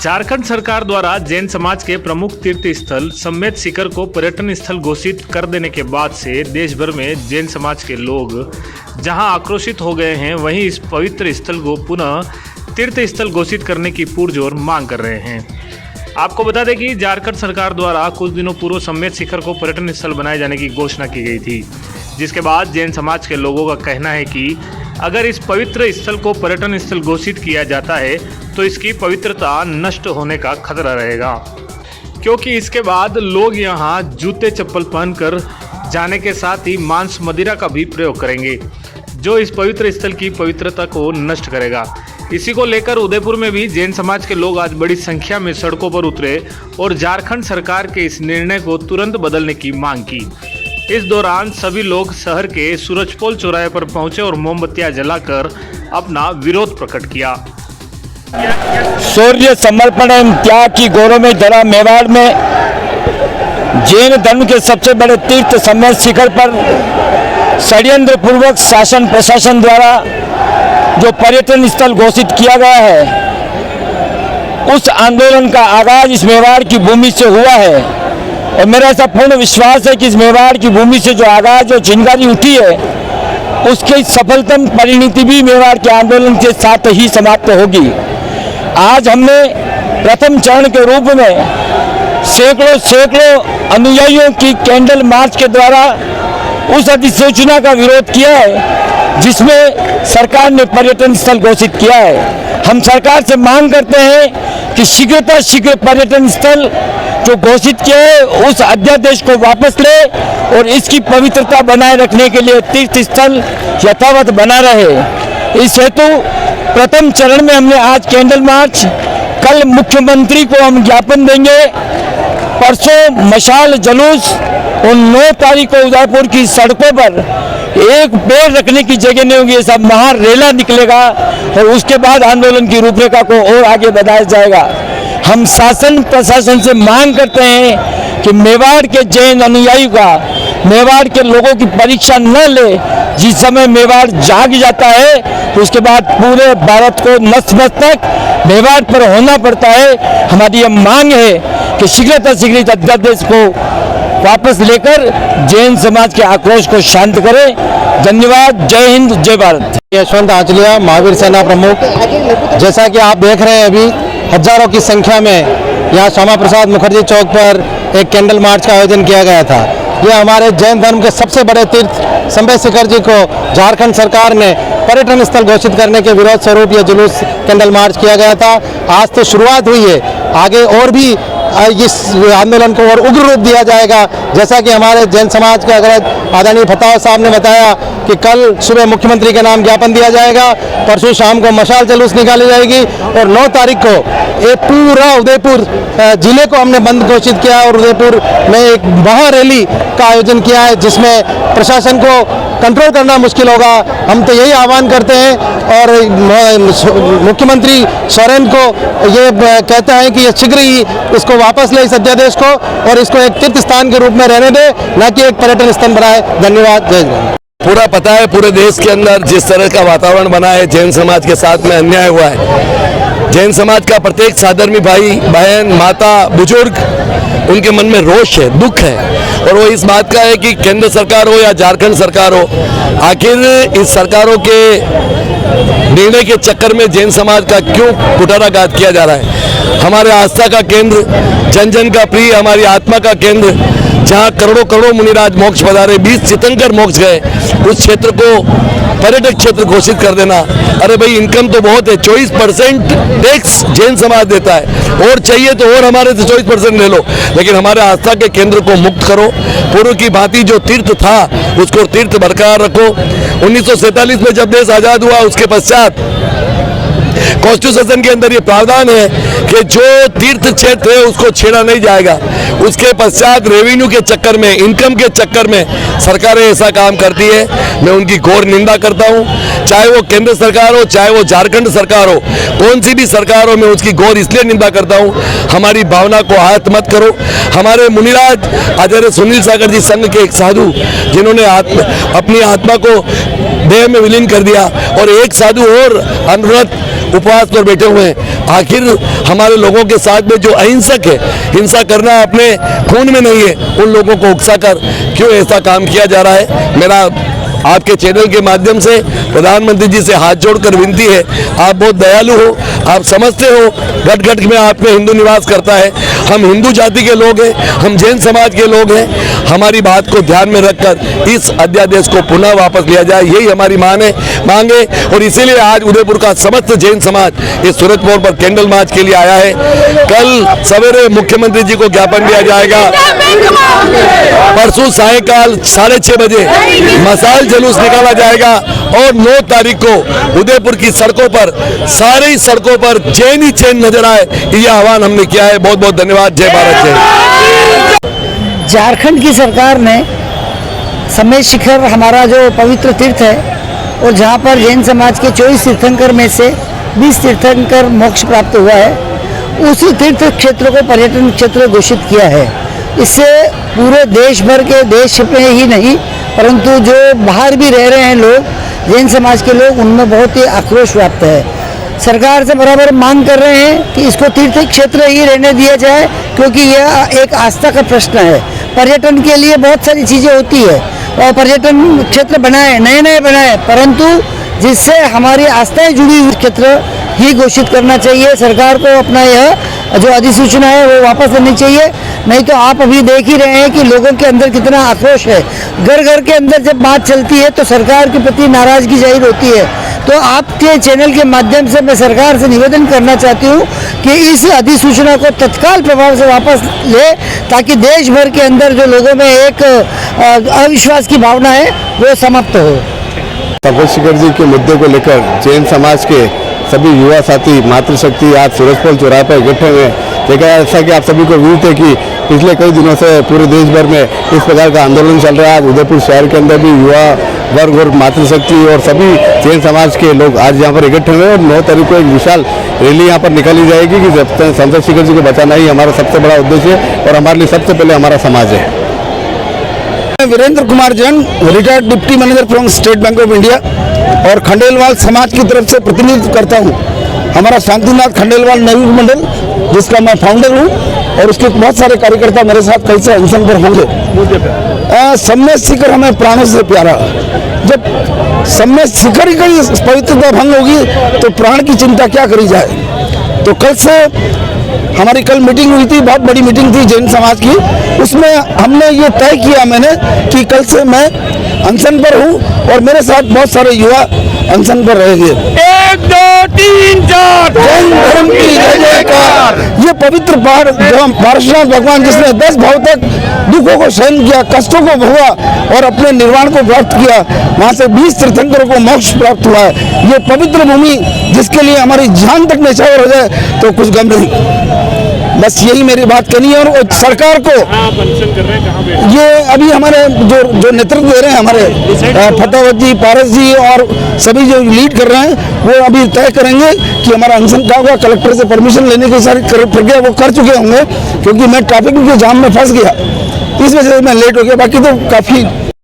झारखंड सरकार द्वारा जैन समाज के प्रमुख तीर्थ स्थल सम्मेत शिखर को पर्यटन स्थल घोषित कर देने के बाद से देश भर में जैन समाज के लोग जहां आक्रोशित हो गए हैं, वहीं इस पवित्र स्थल को पुनः तीर्थ स्थल घोषित करने की पुरजोर मांग कर रहे हैं। आपको बता दें कि झारखंड सरकार द्वारा कुछ दिनों पूर्व सम्मेत शिखर को पर्यटन स्थल बनाए जाने की घोषणा की गई थी, जिसके बाद जैन समाज के लोगों का कहना है कि अगर इस पवित्र स्थल को पर्यटन स्थल घोषित किया जाता है तो इसकी पवित्रता नष्ट होने का खतरा रहेगा, क्योंकि इसके बाद लोग यहां जूते चप्पल पहनकर जाने के साथ ही मांस मदिरा का भी प्रयोग करेंगे, जो इस पवित्र स्थल की पवित्रता को नष्ट करेगा। इसी को लेकर उदयपुर में भी जैन समाज के लोग आज बड़ी संख्या में सड़कों पर उतरे और झारखंड सरकार के इस निर्णय को तुरंत बदलने की मांग की। इस दौरान सभी लोग शहर के सूरजपोल चौराहे पर पहुंचे और मोमबत्तियां जलाकर अपना विरोध प्रकट किया। शौर्य, समर्पण एवं त्याग की गौरव में धरा मेवाड़ में जैन धर्म के सबसे बड़े तीर्थ सम्मेत शिखर पर षड्यंत्र पूर्वक शासन प्रशासन द्वारा जो पर्यटन स्थल घोषित किया गया है, उस आंदोलन का आगाज इस मेवाड़ की भूमि से हुआ है और मेरा ऐसा पूर्ण विश्वास है कि इस मेवाड़ की भूमि से जो आगाज और चिंगारी उठी है, उसकी सफलतम परिणति भी मेवाड़ के आंदोलन के साथ ही समाप्त होगी। आज हमने प्रथम चरण के रूप में सैकड़ों अनुयायियों की कैंडल मार्च के द्वारा उस अधिसूचना का विरोध किया है जिसमें सरकार ने पर्यटन स्थल घोषित किया है। हम सरकार से मांग करते हैं कि शीघ्र पर्यटन स्थल जो घोषित किया है उस अध्यादेश को वापस ले और इसकी पवित्रता बनाए रखने के लिए तीर्थ स्थल यथावत बना रहे। इस हेतु प्रथम चरण में हमने आज कैंडल मार्च, कल मुख्यमंत्री को हम ज्ञापन देंगे, परसों मशाल जुलूस और 9 तारीख को उदयपुर की सड़कों पर एक पेड़ रखने की जगह नहीं होगी, सब महारेला निकलेगा और उसके बाद आंदोलन की रूपरेखा को और आगे बढ़ाया जाएगा। हम शासन प्रशासन से मांग करते हैं कि मेवाड़ के जैन अनुयायी का, मेवाड़ के लोगों की परीक्षा न ले। जिस समय मेवाड़ जाग जाता है उसके बाद पूरे भारत को नतमस्तक मेवाड़ पर होना पड़ता है। हमारी यह मांग है कि शीघ्र अध्यादेश को वापस लेकर जैन समाज के आक्रोश को शांत करें। धन्यवाद। जय हिंद, जय भारत। यशवंत आचलिया, महावीर सेना प्रमुख। जैसा कि आप देख रहे हैं, अभी हजारों की संख्या में यहाँ श्यामा प्रसाद मुखर्जी चौक पर एक कैंडल मार्च का आयोजन किया गया था। यह हमारे जैन धर्म के सबसे बड़े तीर्थ सम्मेत शिखर जी को झारखंड सरकार ने पर्यटन स्थल घोषित करने के विरोध स्वरूप यह जुलूस कैंडल मार्च किया गया था। आज तो शुरुआत हुई है, आगे और भी इस आंदोलन को और उग्र रूप दिया जाएगा। जैसा कि हमारे जैन समाज के अग्रज आदरणीय फताह साहब ने बताया कि कल सुबह मुख्यमंत्री के नाम ज्ञापन दिया जाएगा, परसों शाम को मशाल जुलूस निकाली जाएगी और 9 तारीख को ये पूरा उदयपुर जिले को हमने बंद घोषित किया और उदयपुर में एक महारैली का आयोजन किया है जिसमें प्रशासन को कंट्रोल करना मुश्किल होगा। हम तो यही आह्वान करते हैं और मुख्यमंत्री सोरेन को ये कहते हैं कि ये शीघ्र ही इसको वापस ले, इस अध्यादेश को, और इसको एक तीर्थ स्थान के रूप में रहने दे, न कि एक पर्यटन स्थल बनाए। धन्यवाद। जय हिंद। पूरा पता है पूरे देश के अंदर जिस तरह का वातावरण बना है, जैन समाज के साथ में अन्याय हुआ है। जैन समाज का प्रत्येक साधर्मी भाई बहन, माता, बुजुर्ग, उनके मन में रोष है, दुख है, और वो इस बात का है कि केंद्र सरकार हो या झारखंड सरकार हो, आखिर इस सरकारों के निर्णय के चक्कर में जैन समाज का क्यों कुठाराघात किया जा रहा है। हमारे आस्था का केंद्र, जन जन का प्रिय, हमारी आत्मा का केंद्र, जहाँ करोड़ों मुनिराज मोक्ष पधारे, 20 तीर्थंकर मोक्ष गए, उस क्षेत्र को पर्यटक क्षेत्र घोषित कर देना। अरे भाई, इनकम तो बहुत है, 24% टैक्स जैन समाज देता है, और चाहिए तो और हमारे से 24% ले लो, लेकिन हमारे आस्था के केंद्र को मुक्त करो। पूर्व की भांति जो तीर्थ था उसको तीर्थ बरकरार रखो। 1947 में जब देश आजाद हुआ, उसके पश्चात कॉन्स्टिट्यूशन के अंदर ये प्रावधान है कि जो तीर्थ क्षेत्र है उसको छेड़ा नहीं जाएगा। उसके पश्चात रेवेन्यू के चक्कर में, इनकम के चक्कर में सरकारें ऐसा काम करती है। मैं उनकी घोर निंदा करता हूँ, चाहे वो केंद्र सरकार हो, चाहे वो झारखंड सरकार हो, कौन सी भी सरकार हो, मैं उसकी घोर इसलिए निंदा करता हूँ। हमारी भावना को आहत मत करो। हमारे मुनिराज आचार्य सुनील सागर जी संघ के एक साधु, जिन्होंने अपनी आत्मा को देह में विलीन कर दिया, और एक साधु और अनुव्रत उपवास पर बैठे हुए हैं। आखिर हमारे लोगों के साथ में जो अहिंसक है, हिंसा करना अपने खून में नहीं है, उन लोगों को उकसाकर क्यों ऐसा काम किया जा रहा है। मेरा आपके चैनल के माध्यम से प्रधानमंत्री जी से हाथ जोड़कर विनती है, आप बहुत दयालु हो, आप समझते हो घट घट में आप में हिंदू निवास करता है। हम हिंदू जाति के लोग हैं, हम जैन समाज के लोग हैं। हमारी बात को ध्यान में रखकर इस अध्यादेश को पुनः वापस लिया जाए, यही हमारी मांग है। और इसीलिए आज उदयपुर का समस्त जैन समाज इस सूरत मोड़ पर कैंडल मार्च के लिए आया है। कल सवेरे मुख्यमंत्री जी को ज्ञापन दिया जाएगा, परसों सायकाल 6:30 बजे मसाल जुलूस निकाला जाएगा और 9 तारीख को उदयपुर की सड़कों पर, सारी सड़कों पर जैन ही जैन नजर आए, ये आह्वान हमने किया है। बहुत बहुत धन्यवाद। जय भारत जय। झारखंड की सरकार ने समेत शिखर हमारा जो पवित्र तीर्थ है और जहाँ पर जैन समाज के 24 तीर्थंकर में से 20 तीर्थंकर मोक्ष प्राप्त हुआ है, उस तीर्थ क्षेत्र को पर्यटन क्षेत्र घोषित किया है। इससे पूरे देश भर के, देश में ही नहीं परंतु जो बाहर भी रह रहे हैं लोग, जैन समाज के लोग, उनमें बहुत ही आक्रोश व्याप्त है। सरकार से बराबर मांग कर रहे हैं कि इसको तीर्थ क्षेत्र ही रहने दिया जाए, क्योंकि यह एक आस्था का प्रश्न है। पर्यटन के लिए बहुत सारी चीज़ें होती है और पर्यटन क्षेत्र बनाए, नए नए बनाए, परंतु जिससे हमारी आस्थाएं जुड़ी हुई क्षेत्र ही घोषित करना चाहिए। सरकार को अपना यह जो अधिसूचना है वो वापस लेनी चाहिए, नहीं तो आप अभी देख ही रहे हैं कि लोगों के अंदर कितना आक्रोश है। घर घर के अंदर जब बात चलती है तो सरकार के प्रति नाराजगी जाहिर होती है। तो आपके चैनल के माध्यम से मैं सरकार से निवेदन करना चाहती हूँ कि इस अधिसूचना को तत्काल प्रभाव से वापस ले, ताकि देश भर के अंदर जो लोगों में एक अविश्वास की भावना है वो समाप्त हो। तपस्वी शिखर जी के मुद्दे को लेकर जैन समाज के सभी युवा साथी मातृशक्ति आज सूरजपोल चौराहे पर इकट्ठे हुए। देखा ऐसा कि आप सभी को विदित है कि पिछले कई दिनों से पूरे देश भर में इस प्रकार का आंदोलन चल रहा है। आज उदयपुर शहर के अंदर भी युवा वर्ग और मातृशक्ति और सभी जैन समाज के लोग आज यहाँ पर इकट्ठे हुए और 9 तारीख को एक विशाल रैली यहाँ पर निकाली जाएगी कि जब तक संत शिखर जी को बचाना ही हमारा सबसे बड़ा उद्देश्य है और हमारे लिए सबसे पहले हमारा समाज है। Virendra Kumar Jain, retired deputy manager from State Bank of India और खंडेलवाल समाज की तरफ से प्रतिनिधित्व करता हूं। हमारा शांतिनाथ खंडेलवाल नवीन मंडल, जिसका मैं फाउंडर हूं, और उसके बहुत सारे कार्यकर्ता मेरे साथ कल से अनशन पर होंगे। सम्मेत शिखर हमें प्राणों से प्यारा। जब सम्मेत शिखर ही कहीं पवित्रता भंग होगी तो प्राण की चिंता क्या करी जाए। तो कल से हमारी कल मीटिंग हुई थी, बहुत बड़ी मीटिंग थी जैन समाज की। उसमें हमने ये तय किया मैंने कि कल से मैं अनशन पर हूँ और मेरे साथ बहुत सारे युवा अनशन पर रहेंगे। 1 2 3 4 जैन धर्म की जय जयकार। ये पवित्र पहाड़ जहाँ पारशुराम भगवान जिसने 10 भाव तक दुखों को सहन किया, कष्टों को भोगा और अपने निर्वाण को प्राप्त किया, वहाँ से 20 तीर्थंकरों को मोक्ष प्राप्त हुआ है। ये पवित्र भूमि जिसके लिए हमारी जान तक न्यौछावर हो जाए तो कुछ गम नहीं। बस यही मेरी बात करनी है। और सरकार को ये अभी हमारे जो नेतृत्व दे रहे हैं हमारे फतेहवत जी, पारस जी और सभी जो लीड कर रहे हैं, वो अभी तय करेंगे कि हमारा अनशन क्या होगा। कलेक्टर से परमिशन लेने की सारी प्रक्रिया वो कर चुके होंगे, क्योंकि मैं ट्रैफिक के जाम में फंस गया, इस वजह से मैं लेट हो गया। बाकी तो काफ़ी